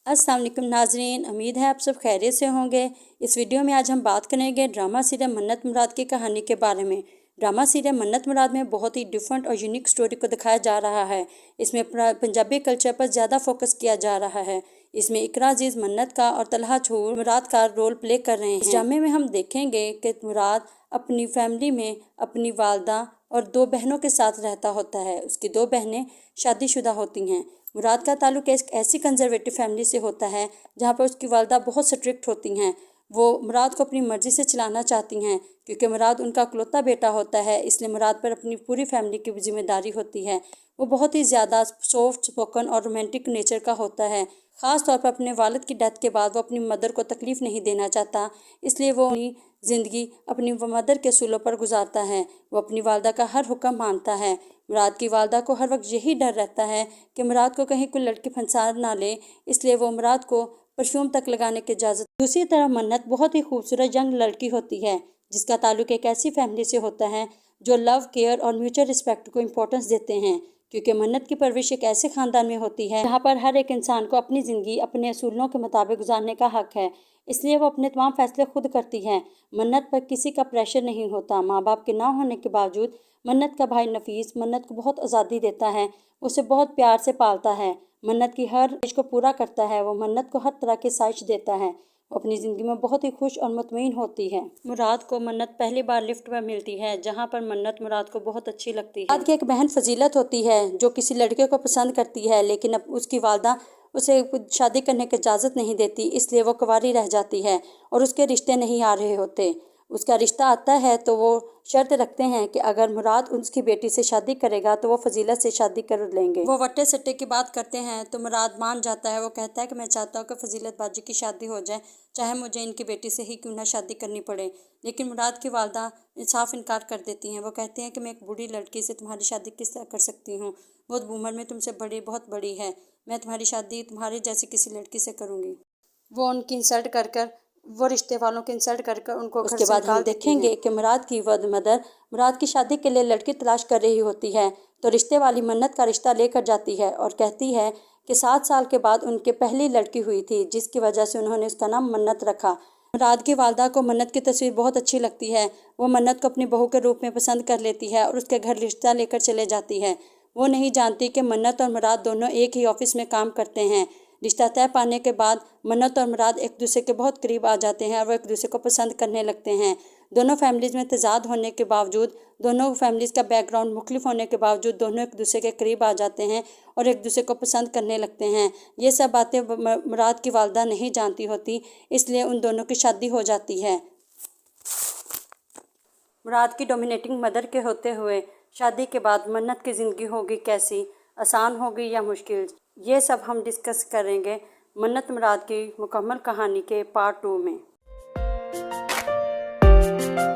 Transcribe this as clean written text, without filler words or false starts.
अस्सलाम वालेकुम नाजरीन, उम्मीद है आप सब खैरियत से होंगे। इस वीडियो में आज हम बात करेंगे ड्रामा सीरियल मन्नत मुराद की कहानी के बारे में। ड्रामा सीरियल मन्नत मुराद में बहुत ही डिफरेंट और यूनिक स्टोरी को दिखाया जा रहा है। इसमें पंजाबी कल्चर पर ज़्यादा फोकस किया जा रहा है। इसमें इकरा अजीज़ मन्नत का और तलहा छूर मुराद का रोल प्ले कर रहे हैं। इस ड्रामे में हम देखेंगे कि मुराद अपनी फैमिली में अपनी वालदा और 2 बहनों के साथ रहता होता है। उसकी 2 बहनें शादीशुदा होती हैं। मुराद का ताल्लुक एक ऐसी कंजर्वेटिव फैमिली से होता है जहाँ पर उसकी वालदा बहुत स्ट्रिक्ट होती हैं। वो मुराद को अपनी मर्ज़ी से चलाना चाहती हैं क्योंकि मुराद उनका इकलौता बेटा होता है, इसलिए मुराद पर अपनी पूरी फैमिली की जिम्मेदारी होती है। वो बहुत ही ज़्यादा सॉफ्ट स्पोकन और रोमांटिक नेचर का होता है। ख़ास तौर पर अपने वालिद की डेथ के बाद वो अपनी मदर को तकलीफ़ नहीं देना चाहता, इसलिए वो अपनी ज़िंदगी अपनी मदर के सूलों पर गुजारता है। वो अपनी वालदा का हर हुक्म मानता है। मुराद की वालदा को हर वक्त यही डर रहता है कि मुराद को कहीं कोई लड़की फंसा ना ले, इसलिए वो मुराद को परफ्यूम तक लगाने की इजाज़त। दूसरी तरफ मन्नत बहुत ही खूबसूरत यंग लड़की होती है जिसका ताल्लुक एक ऐसी फैमिली से होता है जो लव, केयर और म्यूचुअल रिस्पेक्ट को इम्पोर्टेंस देते हैं। क्योंकि मन्नत की परवरिश एक ऐसे ख़ानदान में होती है जहाँ पर हर एक इंसान को अपनी ज़िंदगी अपने असूलों के मुताबिक गुजारने का हक है, इसलिए वो अपने तमाम फैसले खुद करती है। मन्नत पर किसी का प्रेशर नहीं होता। माँ बाप के ना होने के बावजूद मन्नत का भाई नफीस मन्नत को बहुत आज़ादी देता है, उसे बहुत प्यार से पालता है, मन्नत की हर ख्वाहिश को पूरा करता है। वो मन्नत को हर तरह की साइश देता है। वो अपनी ज़िंदगी में बहुत ही खुश और मुतमईन होती है। मुराद को मन्नत पहली बार लिफ्ट में मिलती है जहाँ पर मन्नत मुराद को बहुत अच्छी लगती है। मुराद की एक बहन फजीलत होती है जो किसी लड़के को पसंद करती है, लेकिन अब उसकी वालदा उसे शादी करने की इजाज़त नहीं देती, इसलिए वो कुंवारी रह जाती है और उसके रिश्ते नहीं आ रहे होते। उसका रिश्ता आता है तो वो शर्त रखते हैं कि अगर मुराद उसकी बेटी से शादी करेगा तो वो फजीलत से शादी कर लेंगे। वो वट्टे सट्टे की बात करते हैं तो मुराद मान जाता है। वो कहता है कि मैं चाहता हूँ कि फजीलत बाजी की शादी हो जाए, चाहे मुझे इनकी बेटी से ही क्यों ना शादी करनी पड़े। लेकिन मुराद की वालदा साफ इनकार कर देती हैं। वो कहती हैं कि मैं एक बूढ़ी लड़की से तुम्हारी शादी किस तरह कर सकती हूँ, बहुत उम्र में तुमसे बहुत बड़ी है, मैं तुम्हारी शादी तुम्हारी जैसी किसी लड़की से करूँगी। वो उनकी इंसल्ट कर वो रिश्ते वालों की इंसल्ट कर उनको उसके बाद हम देखेंगे कि मुराद की मदर मुराद की शादी के लिए लड़की तलाश कर रही होती है तो रिश्ते वाली मन्नत का रिश्ता लेकर जाती है और कहती है कि 7 साल के बाद उनके पहली लड़की हुई थी जिसकी वजह से उन्होंने उसका नाम मन्नत रखा। मुराद की वालदा को मन्नत की तस्वीर बहुत अच्छी लगती है। वो मन्नत को अपनी बहू के रूप में पसंद कर लेती है और उसके घर रिश्ता लेकर चले जाती है। वो नहीं जानती कि मन्नत और मुराद दोनों एक ही ऑफिस में काम करते हैं। रिश्ता तय पाने के बाद मन्नत और मुराद एक दूसरे के बहुत करीब आ जाते हैं और वो एक दूसरे को पसंद करने लगते हैं। दोनों फैमिलीज़ में तजाद होने के बावजूद, दोनों फैमिलीज़ का बैकग्राउंड मुख्तलिफ होने के बावजूद दोनों एक दूसरे के करीब आ जाते हैं और एक दूसरे को पसंद करने लगते हैं। ये सब बातें मुराद की वालदा नहीं जानती होती, इसलिए उन दोनों की शादी हो जाती है। मुराद की डोमिनेटिंग मदर के होते हुए शादी के बाद मन्नत की ज़िंदगी होगी कैसी, आसान होगी या मुश्किल, ये सब हम डिस्कस करेंगे मन्नत मुराद की मुकम्मल कहानी के पार्ट 2 में।